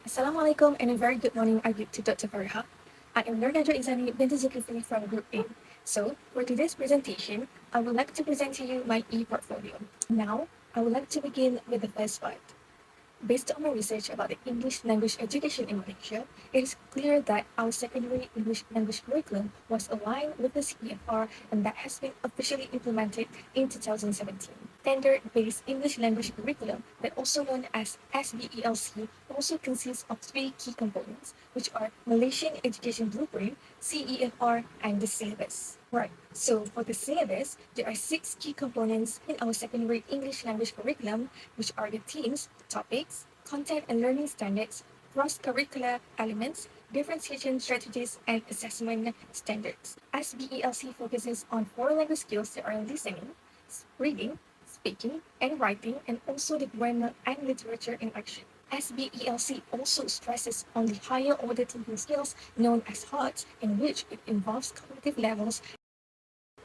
Assalamualaikum and a very good morning Agib to Dr. Farha. I am Najwa Izzani, Binti Zulkifli from Group A. So, for today's presentation, I would like to present to you my e-portfolio. Now, I would like to begin with the first part. Based on my research about the English language education in Malaysia, it is clear that our secondary English language curriculum was aligned with the CEFR and that has been officially implemented in 2017. Standard-based English language curriculum, that also known as SBELC, also consists of three key components, which are Malaysian Education Blueprint, CEFR, and the syllabus. Right, so for the syllabus, there are six key components in our secondary English language curriculum, which are the themes, topics, content and learning standards, cross-curricular elements, differentiation strategies, and assessment standards. SBELC focuses on four language skills that are listening, reading, speaking, and writing, and also the grammar and literature in action. SBELC also stresses on the higher order thinking skills known as HOTS, in which it involves cognitive levels,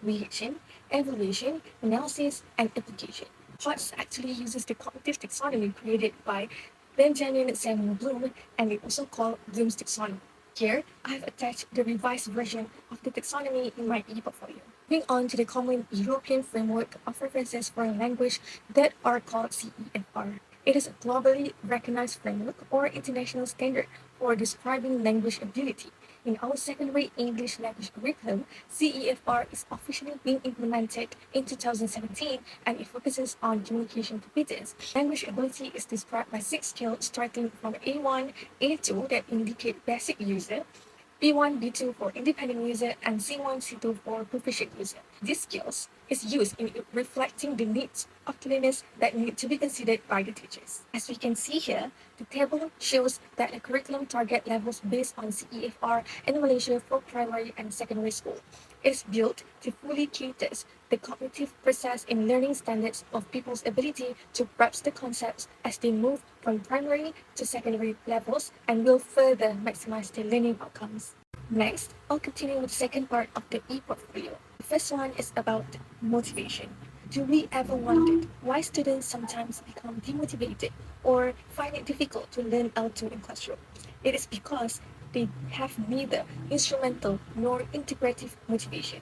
reaction, evaluation, analysis, and application. HOTS actually uses the cognitive taxonomy created by Benjamin Samuel Bloom, and it's also called Bloom's taxonomy. Here, I have attached the revised version of the taxonomy in my e-portfolio. Moving on to the common European framework of references for a language that are called CEFR. It is a globally recognized framework or international standard for describing language ability. In our secondary English language curriculum, CEFR is officially being implemented in 2017 and it focuses on communication competence. Language ability is described by six skills starting from A1, A2 that indicate basic user, B1, B2 for independent user, and C1, C2 for proficient user. These skills is used in reflecting the needs of learners that need to be considered by the teachers. As we can see here, the table shows that the curriculum target levels based on CEFR in Malaysia for primary and secondary school. It is built to fully cater the cognitive process in learning standards of people's ability to grasp the concepts as they move from primary to secondary levels and will further maximize their learning outcomes. Next, I'll continue with the second part of the e-portfolio. The first one is about motivation. Do we ever wonder why students sometimes become demotivated or find it difficult to learn L2 in classroom? It is because they have neither instrumental nor integrative motivation.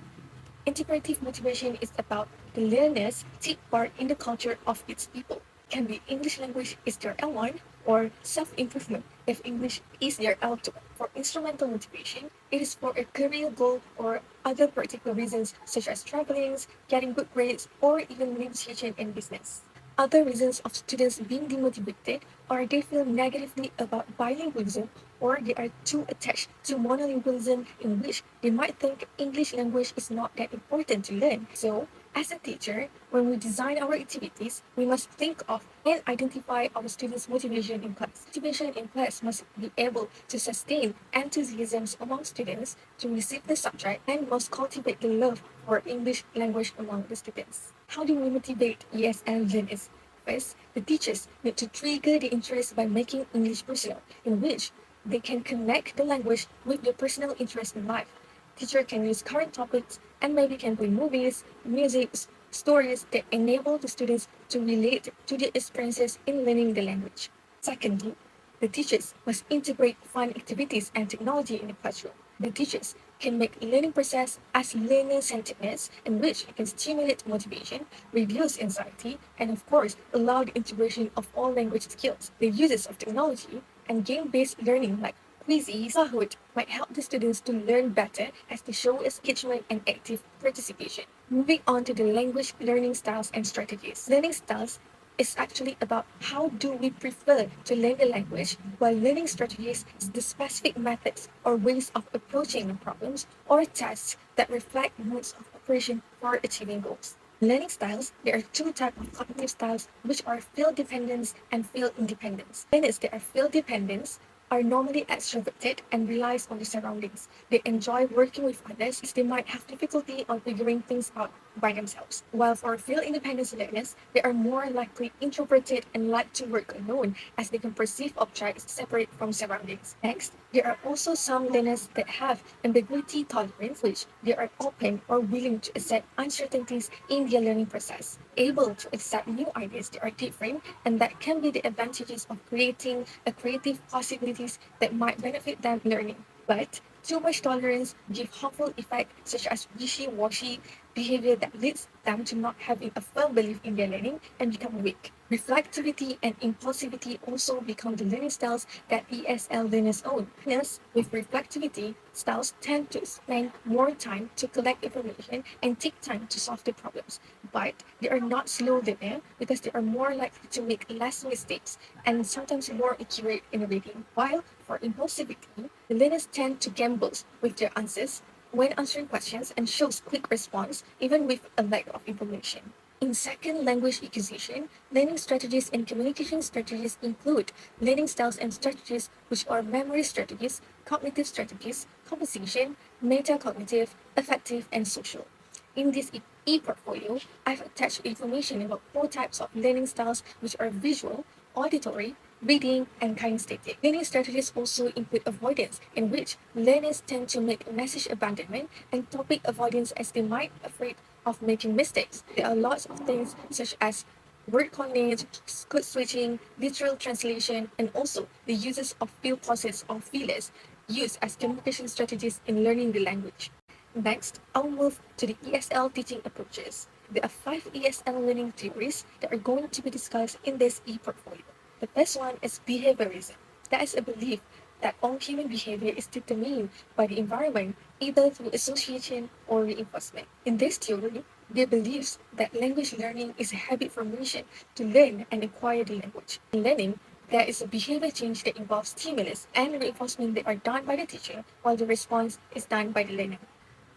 Integrative motivation is about the learners take part in the culture of its people. Can be English language is their L1 or self-improvement if English is their L2. For instrumental motivation, it is for a career goal or other practical reasons such as traveling, getting good grades, or even negotiation in business. Other reasons of students being demotivated are they feel negatively about bilingualism or they are too attached to monolingualism in which they might think English language is not that important to learn. So, as a teacher, when we design our activities, we must think of and identify our students' motivation in class. Motivation in class must be able to sustain enthusiasm among students to receive the subject and must cultivate the love for English language among the students. How do we motivate ESL learners? First, the teachers need to trigger the interest by making English personal, in which they can connect the language with their personal interest in life. Teacher can use current topics and maybe can play movies, music, stories that enable the students to relate to their experiences in learning the language. Secondly, the teachers must integrate fun activities and technology in the classroom. The teachers can make learning process as learner-centeredness in which it can stimulate motivation, reduce anxiety, and of course, allow the integration of all language skills. The uses of technology and game-based learning like quizzes, Kahoot might help the students to learn better as they show engagement and active participation. Moving on to the language learning styles and strategies. Learning styles is actually about how do we prefer to learn the language, while learning strategies is the specific methods or ways of approaching the problems or tasks that reflect modes of operation for achieving goals. Learning styles, there are two types of cognitive styles which are field dependence and field independence. Learners that are field dependence are normally extroverted and relies on the surroundings. They enjoy working with others as they might have difficulty on figuring things out by themselves. While for field independence learners, they are more likely introverted and like to work alone as they can perceive objects separate from surroundings. Next, there are also some learners that have ambiguity tolerance, which they are open or willing to accept uncertainties in their learning process, able to accept new ideas that are different, and that can be the advantages of creating a creative possibilities that might benefit them learning. But too much tolerance give harmful effects such as wishy-washy behavior that leads them to not having a firm belief in their learning and become weak. Reflectivity and impulsivity also become the learning styles that ESL learners own. Learners with reflectivity styles tend to spend more time to collect information and take time to solve the problems, but they are not slow learner because they are more likely to make less mistakes and sometimes more accurate in reading. While for impulsivity, the learners tend to gamble with their answers when answering questions and shows quick response even with a lack of information. In second language acquisition, learning strategies and communication strategies include learning styles and strategies which are memory strategies, cognitive strategies, composition, metacognitive, affective, and social. In this e-portfolio, I've attached information about four types of learning styles which are visual, auditory, reading, and kinesthetic. Learning strategies also include avoidance, in which learners tend to make message abandonment and topic avoidance as they might afraid of making mistakes. There are lots of things such as word coinage, code switching, literal translation, and also the uses of field pauses or feelers used as communication strategies in learning the language. Next, I'll move to the ESL teaching approaches. There are 5 ESL learning theories that are going to be discussed in this e-portfolio. The first one is behaviorism. That is a belief that all human behavior is determined by the environment, either through association or reinforcement. In this theory, they believes that language learning is a habit formation to learn and acquire the language. In learning, there is a behavior change that involves stimulus and reinforcement that are done by the teacher, while the response is done by the learner.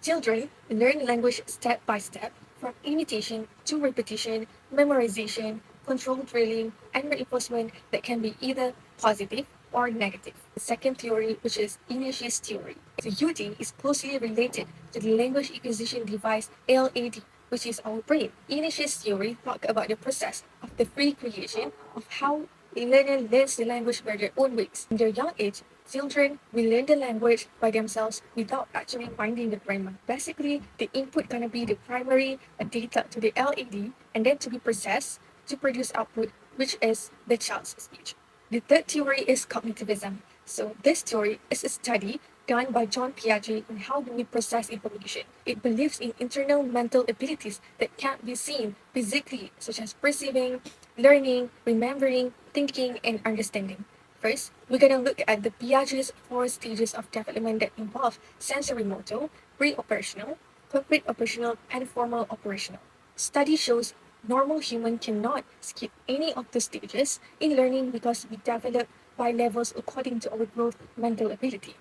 Children learn language step by step, from imitation to repetition, memorization, controlled drilling, and reinforcement that can be either positive or negative. The second theory, which is Inertia's theory. The UD is closely related to the language acquisition device LAD, which is our brain. Inertia's theory talks about the process of the free creation of how a learner learns the language by their own ways. In their young age, children will learn the language by themselves without actually finding the grammar. Basically, the input gonna be the primary data to the LAD and then to be processed to produce output, which is the child's speech. The third theory is cognitivism. So this theory is a study done by John Piaget on how do we process information. It believes in internal mental abilities that can't be seen physically, such as perceiving, learning, remembering, thinking, and understanding. First, we're going to look at the Piaget's 4 stages of development that involve sensory motor, pre-operational, complete operational, and formal operational. Study shows normal human cannot skip any of the stages in learning because we develop by levels according to our growth mental ability.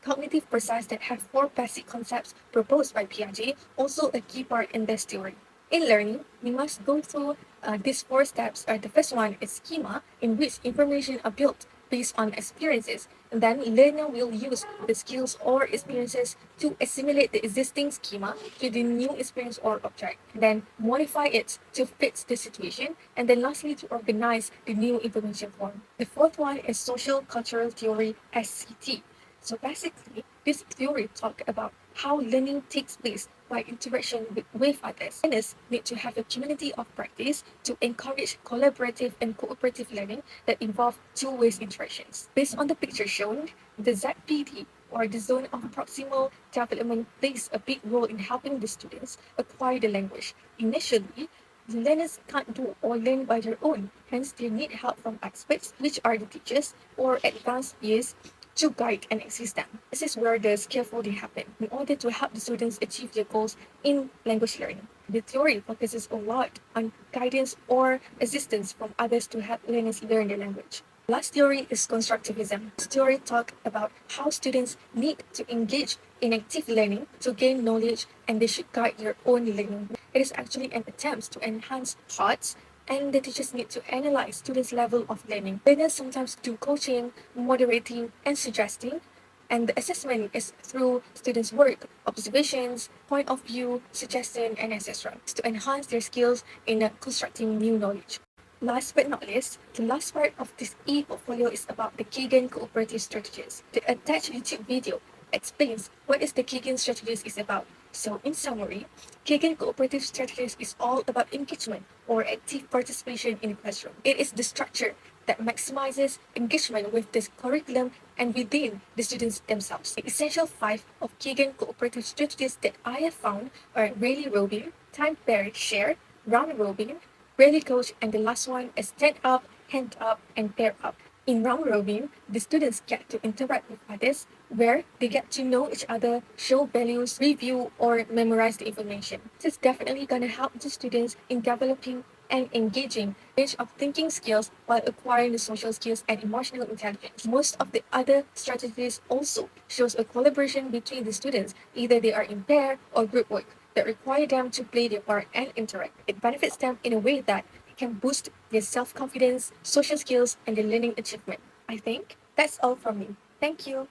Cognitive process that have 4 basic concepts proposed by Piaget also a key part in this theory. In learning, we must go through these 4 steps. The first one is schema, in which information are built based on experiences. And then learner will use the skills or experiences to assimilate the existing schema to the new experience or object, then modify it to fit the situation, and then lastly to organize the new information form. The fourth one is social cultural theory, SCT. So basically, this theory talks about how learning takes place by interaction with others. Learners need to have a community of practice to encourage collaborative and cooperative learning that involve two-way interactions. Based on the picture shown, the ZPD, or the zone of proximal development, plays a big role in helping the students acquire the language. Initially, the learners can't do or learn by their own, hence they need help from experts, which are the teachers or advanced peers, to guide and assist them. This is where the scaffolding happens in order to help the students achieve their goals in language learning. The theory focuses a lot on guidance or assistance from others to help learners learn the language. Last theory is constructivism. This theory talks about how students need to engage in active learning to gain knowledge and they should guide their own learning. It is actually an attempt to enhance thoughts, and the teachers need to analyze students' level of learning. Learners sometimes do coaching, moderating, and suggesting, And the assessment is through students' work, observations, point of view, suggestion, and etc. to enhance their skills in constructing new knowledge. Last but not least, the last part of this e-portfolio is about the Kagan cooperative strategies. The attached YouTube video explains what is the Kagan strategies is about. So in summary, Kagan cooperative strategies is all about engagement or active participation in the classroom. It is the structure that maximizes engagement with this curriculum and within the students themselves. The essential 5 of Kagan cooperative strategies that I have found are rally robin, time pair share, round robin, rally coach, and the last one is stand up, hand up, and pair up. In round robin, the students get to interact with others where they get to know each other, show values, review, or memorize the information. This is definitely going to help the students in developing and engaging range of thinking skills while acquiring the social skills and emotional intelligence. Most of the other strategies also shows a collaboration between the students, either they are in pair or group work, that require them to play their part and interact. It benefits them in a way that it can boost their self-confidence, social skills, and their learning achievement. I think that's all from me. Thank you.